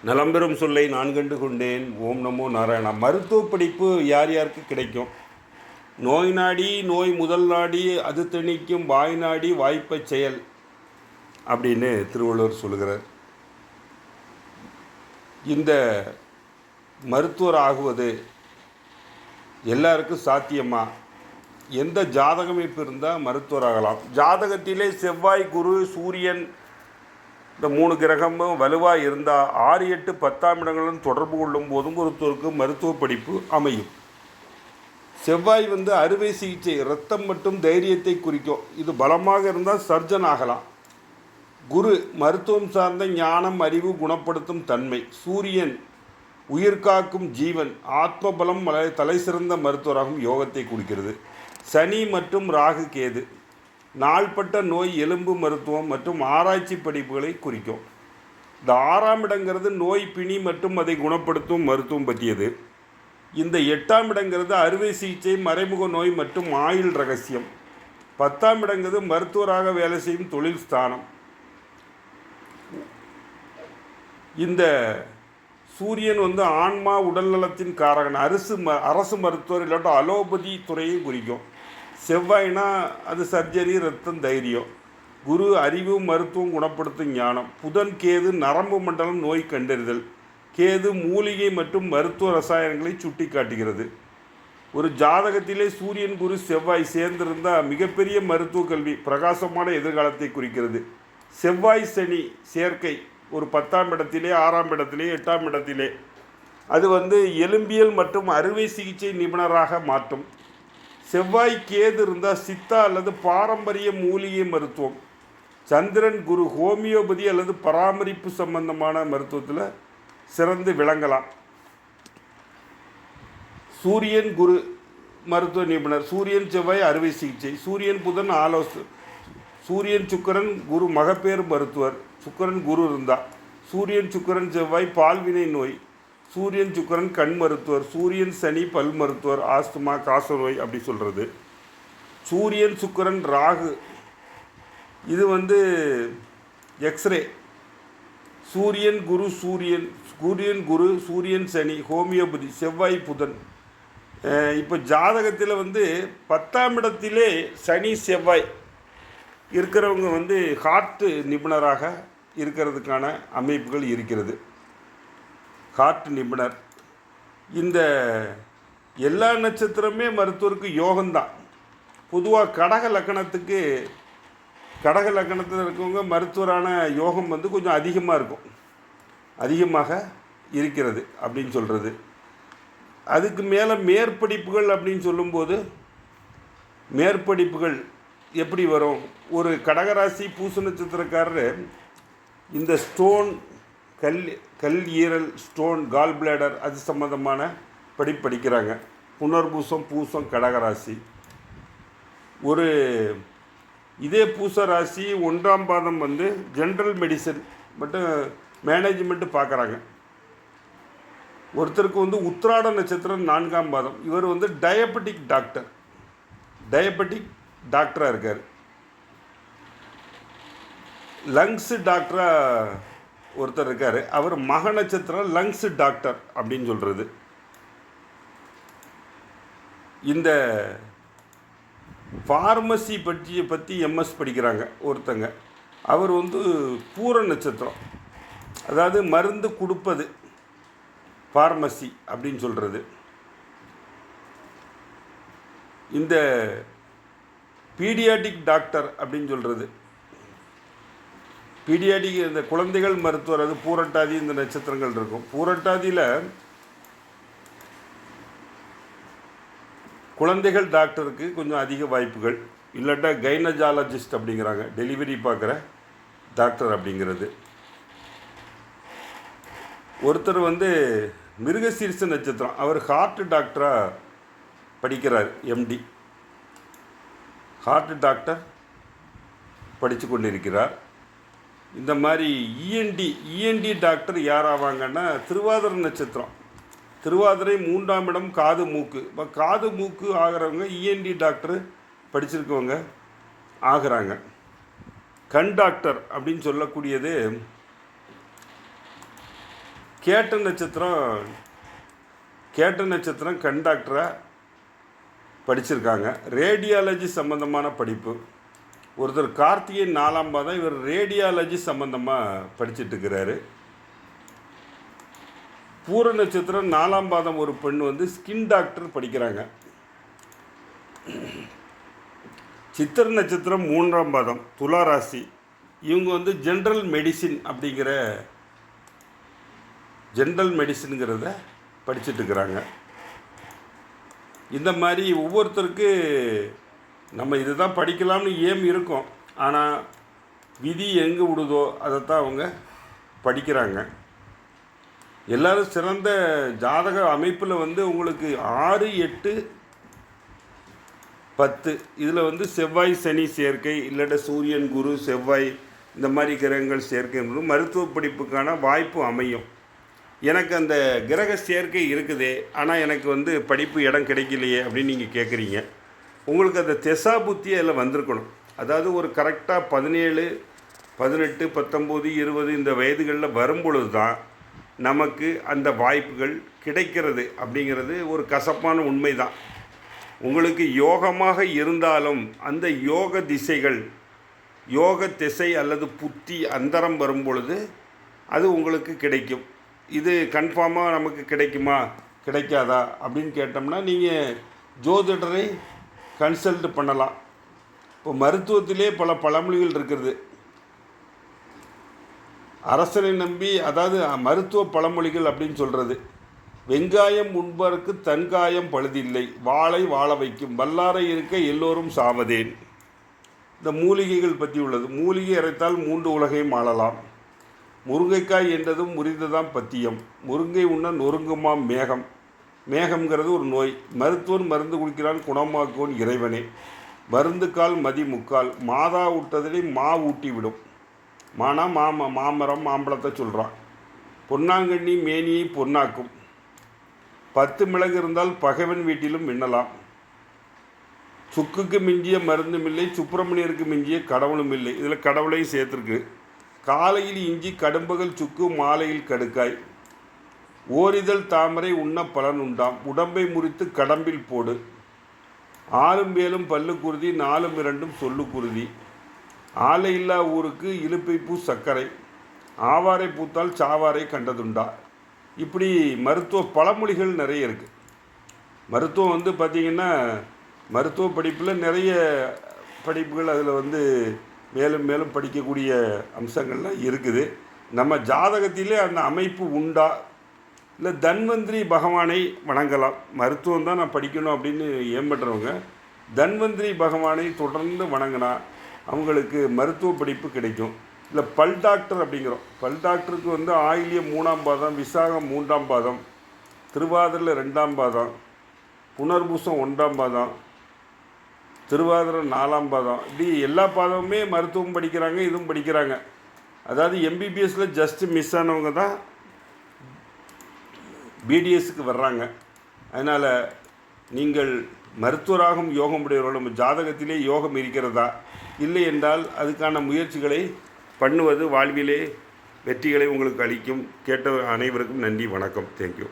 நலம்பெறும் சொல்லை நான் கண்டு கொண்டேன். ஓம் நமோ நாராயணா. மருத்துவ படிப்பு யார் யாருக்கு கிடைக்கும்? நோய் நாடி நோய் முதல் நாடி அது திணிக்கும் வாய் நாடி வாய்ப்பை செயல் அப்படின்னு திருவள்ளுவர் சொல்லுகிறார். இந்த மருத்துவர் ஆகுவது எல்லாருக்கும் சாத்தியமா? எந்த ஜாதக அமைப்பு இருந்தால் மருத்துவர் ஆகலாம்? ஜாதகத்திலே செவ்வாய், குரு, சூரியன் இந்த 3 கிரகமும் வலுவாக இருந்தால் 6, 8, 10ஆம் இடங்களும் தொடர்பு கொள்ளும் போதும் ஒருத்தருக்கு மருத்துவ படிப்பு அமையும். செவ்வாய் அறுவை சிகிச்சை, இரத்தம் மற்றும் தைரியத்தை குறிக்கும். இது பலமாக இருந்தால் சர்ஜன் ஆகலாம். குரு மருத்துவம் சார்ந்த ஞானம், அறிவு, குணப்படுத்தும் தன்மை. சூரியன் உயிர்காக்கும் ஜீவன், ஆத்ம பலம், தலை சிறந்த மருத்துவராகும் யோகத்தை குறிக்கிறது. சனி மற்றும் ராகு, கேது நாள்பட்ட நோய், எலும்பு மருத்துவம் மற்றும் ஆராய்ச்சி படிப்புகளை குறிக்கும். இந்த 6ஆம் இடங்கிறது நோய், பிணி மற்றும் அதை குணப்படுத்தும் மருத்துவம் பற்றியது. இந்த 8ஆம் இடங்கிறது அறுவை சிகிச்சை, மறைமுக நோய் மற்றும் ஆயுள் ரகசியம். 10ஆம் இடங்கிறது மருத்துவராக வேலை செய்யும் தொழில் ஸ்தானம். இந்த சூரியன் ஆன்மா, உடல் நலத்தின் காரகன். அரசு மருத்துவர் இல்லாட்ட அலோபதி துறையும் குறிக்கும். செவ்வாய்னா அது சர்ஜரி, ரத்தம், தைரியம். குரு அறிவு, மருத்துவம், குணப்படுத்தும் ஞானம். புதன், கேது நரம்பு மண்டலம், நோய் கண்டறிதல். கேது மூலிகை மற்றும் மருத்துவ ரசாயனங்களை சுட்டி காட்டுகிறது. ஒரு ஜாதகத்திலே சூரியன், குரு, செவ்வாய் சேர்ந்திருந்தால் மிகப்பெரிய மருத்துவ கல்வி, பிரகாசமான எதிர்காலத்தை குறிக்கிறது. செவ்வாய் சனி சேர்க்கை ஒரு 10ஆம் இடத்திலே, 6ஆம் இடத்திலே, 8ஆம் இடத்திலே அது எலும்பியல் மற்றும் அறுவை சிகிச்சை நிபுணராக மாற்றும். செவ்வாய், கேது இருந்தால் சித்தா அல்லது பாரம்பரிய மூலிகை மருத்துவம். சந்திரன், குரு ஹோமியோபதி அல்லது பராமரிப்பு சம்பந்தமான மருத்துவத்தில் சிறந்து விளங்கலாம். சூரியன், குரு மருத்துவ நிபுணர். சூரியன், செவ்வாய் அறுவை சிகிச்சை. சூரியன், புதன் சூரியன், சுக்கிரன், குரு மகப்பேறு மருத்துவர். சுக்கிரன், குரு இருந்தால். சூரியன், சுக்கிரன், செவ்வாய் பால்வினை நோய். சூரியன், சுக்கிரன் கண் மருத்துவர். சூரியன், சனி பல் மருத்துவர், ஆஸ்துமா, காசநோய் அப்படி சொல்கிறது. சூரியன், சுக்கிரன், ராகு இது எக்ஸ்ரே. சூரியன், குரு குரு, சூரியன், சனி ஹோமியோபதி, செவ்வாய், புதன். இப்போ ஜாதகத்தில் 10ஆம் இடத்திலே சனி, செவ்வாய் இருக்கிறவங்க ஹார்ட் நிபுணராக இருக்கிறதுக்கான அமைப்புகள் இருக்கிறது. ஹார்ட் நிபுணர். இந்த எல்லா நட்சத்திரமே மருத்துவருக்கு யோகம்தான். பொதுவாக கடக லக்கணத்தில் இருக்கவங்க மருத்துவரான யோகம் கொஞ்சம் அதிகமாக இருக்கும், அதிகமாக இருக்கிறது அப்படின்னு சொல்கிறது. அதுக்கு மேலே மேற்படிப்புகள் அப்படின்னு சொல்லும்போது மேற்படிப்புகள் எப்படி வரும்? ஒரு கடகராசி பூச நட்சத்திரக்காரர் இந்த ஸ்டோன், கல் ஈரல் ஸ்டோன், கால் பிளேடர் அது சம்மந்தமான படிக்கிறாங்க. புனர்பூசம், பூசம் கடகராசி. ஒரு இதே பூச ராசி 1ஆம் பாதம் ஜென்ரல் மெடிசன் மட்டும் மேனேஜ்மெண்ட்டு பார்க்குறாங்க. ஒருத்தருக்கு உத்திராட நட்சத்திரம் 4ஆம் பாதம். இவர் டயபெட்டிக் டாக்டராக இருக்கார். லங்ஸு டாக்டராக ஒருத்தர் இருக்கார். அவர் மக நட்சத்திரம் லங்ஸ் டாக்டர் அப்படின்னு சொல்கிறது. இந்த ஃபார்மசி பற்றி எம்எஸ் படிக்கிறாங்க ஒருத்தங்க. அவர் பூர நட்சத்திரம், அதாவது மருந்து கொடுப்பது, ஃபார்மசி அப்படின்னு சொல்கிறது. இந்த பீடியாட்டிக் டாக்டர் அப்படின்னு சொல்கிறது. பீடியாட்டிக் இந்த குழந்தைகள் மருத்துவர், அது பூரட்டாதி. இந்த நட்சத்திரங்கள் இருக்கும். பூரட்டாதியில் குழந்தைகள் டாக்டருக்கு கொஞ்சம் அதிக வாய்ப்புகள். இல்லாட்டா கைனஜாலஜிஸ்ட் அப்படிங்கிறாங்க, டெலிவரி பார்க்குற டாக்டர் அப்படிங்கிறது. ஒருத்தர் மிருகசீர்ஷ நட்சத்திரம், அவர் ஹார்ட் டாக்டராக படிக்கிறார், எம்டி ஹார்ட் டாக்டர் படித்து கொண்டிருக்கிறார். இந்த மாதிரி இஎன்டி டாக்டர் யார் ஆவாங்கன்னா திருவாதிரை நட்சத்திரம். திருவாதிரை 3ஆம் இடம் காது மூக்கு. இப்போ காது மூக்கு ஆகிறவங்க இஎன்டி டாக்டர் படிச்சிருக்கவங்க ஆகிறாங்க. கண் டாக்டர் அப்படின்னு சொல்லக்கூடியது கேட்ட நட்சத்திரம் கண் டாக்டராக படிச்சிருக்காங்க. ரேடியாலஜி சம்மந்தமான படிப்பு. ஒருத்தர் கார்த்திகை 4ஆம் பாதம், இவர் ரேடியாலஜி சம்மந்தமாக படிச்சுட்டு இருக்கிறாரு. பூர நட்சத்திரம் 4ஆம் பாதம் ஒரு பெண் வந்து ஸ்கின் டாக்டர் படிக்கிறாங்க. சித்திர நட்சத்திரம் 3ஆம் பாதம் துலா ராசி, இவங்க வந்து ஜென்ரல் மெடிசின்ங்கிறத படிச்சுட்டு இருக்கிறாங்க. இந்த மாதிரி ஒவ்வொருத்தருக்கு நம்ம இதுதான் படிக்கலாம்னு ஏம் இருக்கும், ஆனால் விதி எங்கே விடுதோ அதைத்தான் அவங்க படிக்கிறாங்க. எல்லோரும் சிறந்த ஜாதக அமைப்பில் வந்து உங்களுக்கு 6, 8, 10 இதில் வந்து செவ்வாய் சனி சேர்க்கை, இல்லாட்ட சூரியன் குரு செவ்வாய் இந்த மாதிரி கிரகங்கள் சேர்க்கை மருத்துவ படிப்புக்கான வாய்ப்பு அமையும். எனக்கு அந்த கிரக சேர்க்கை இருக்குதே, ஆனால் எனக்கு வந்து படிப்பு இடம் கிடைக்கலையே அப்படின்னு நீங்கள் கேட்குறீங்க. உங்களுக்கு அந்த திசா புத்தி அதில் வந்திருக்கணும். அதாவது ஒரு கரெக்டாக 17, 18, 19, 20 இந்த வயதுகளில் வரும்பொழுது தான் நமக்கு அந்த வாய்ப்புகள் கிடைக்கிறது அப்படிங்கிறது ஒரு கசப்பான உண்மை தான். உங்களுக்கு யோகமாக இருந்தாலும் அந்த யோக திசை அல்லது புத்தி அந்தரம் வரும் பொழுது அது உங்களுக்கு கிடைக்கும். இது கன்ஃபார்மாக நமக்கு கிடைக்குமா கிடைக்காதா அப்படின்னு கேட்டோம்னா நீங்கள் ஜோதிடரை கன்சல்ட் பண்ணலாம். இப்போ மருத்துவத்திலே பல பழமொழிகள் இருக்கிறது. அரசனை நம்பி, அதாவது மருத்துவ பழமொழிகள் அப்படின்னு சொல்கிறது, வெங்காயம் உண்பதற்கு தன்காயம் பழுதில்லை, வாளை வாழ வைக்கும், வல்லாரை இருக்க எல்லோரும் சாவதேன். இந்த மூலிகைகள் பற்றி உள்ளது. மூலிகை அரைத்தால் 3 உலகையும் ஆளலாம். முருங்கைக்காய் என்றதும் முறிந்ததாம் பத்தியம். முருங்கை உண்ண நொறுங்குமாம் மேகம். மேகம்ங்கிறது ஒரு நோய். மருத்துவன் மருந்து குடிக்கிறான், குணமாக்குவன் இறைவனே. மருந்துக்கால் மதி முக்கால், மாதா விட்டதிலே மா ஊட்டி விடும். மானா மாமரம் மாம்பழத்தை சொல்கிறான். பொன்னாங்கண்ணி மேனியை பொன்னாக்கும். 10 மிளகு இருந்தால் பகைவன் வீட்டிலும் மின்னலாம். சுக்குக்கு மிஞ்சிய மருந்தும் இல்லை, சுப்பிரமணியருக்கு மிஞ்சிய கடவுளும் இல்லை. இதில் கடவுளையும் சேர்த்துருக்கு. காலையில் இஞ்சி, கடும்பகல் சுக்கு, மாலையில் கடுக்காய். ஓரிதழ் தாமரை உண்ண பலன் உண்டாம், உடம்பை முறித்து கடம்பில் போடு. 6 வேலும் பல்லு குருதி, 4 2 சொல்லு குருதி. ஆலை இல்லா ஊருக்கு இலுப்பை பூ சர்க்கரை, ஆவாரை பூத்தால் சாவாரை கண்டதுண்டா. இப்படி மருத்துவ பழமொழிகள் நிறைய இருக்குது. மருத்துவம் வந்து பார்த்திங்கன்னா மருத்துவ படிப்பில் நிறைய படிப்புகள் அதில் வந்து மேலும் மேலும் படிக்கக்கூடிய அம்சங்கள்லாம் இருக்குது. நம்ம ஜாதகத்திலே அந்த அமைப்பு உண்டா, இல்லை தன்வந்திரி பகவானை வணங்கலாம். மருத்துவம் தான் நான் படிக்கணும் அப்படின்னு ஏம்படுறவங்க தன்வந்திரி பகவானை தொடர்ந்து வணங்கினா அவங்களுக்கு மருத்துவ படிப்பு கிடைக்கும். இல்லை பல் டாக்டர் அப்படிங்கிறோம். பல் டாக்டருக்கு வந்து ஆயில்யம் 3ஆம் பாதம், விசாகம் 3ஆம் பாதம், திருவாதிரை 2ஆம் பாதம், புனர்பூசம் 1ஆம் பாதம், திருவாதிரை 4ஆம் பாதம், இப்படி எல்லா பாதமுமே மருத்துவம் படிக்கிறாங்க, இதுவும் படிக்கிறாங்க. அதாவது எம்பிபிஎஸ்சில் ஜஸ்ட்டு மிஸ் ஆனவங்க தான் பிடிஎஸ்க்கு வர்றாங்க. அதனால் நீங்கள் மருத்துவராகவும் யோகம் உடையவர்கள், நம்ம ஜாதகத்திலே யோகம் இருக்கிறதா, இல்லை என்றால் அதுக்கான முயற்சிகளை பண்ணுவது வாழ்விலே வெற்றிகளை உங்களுக்கு அளிக்கும். கேட்ட அனைவருக்கும் நன்றி, வணக்கம், தேங்க்யூ.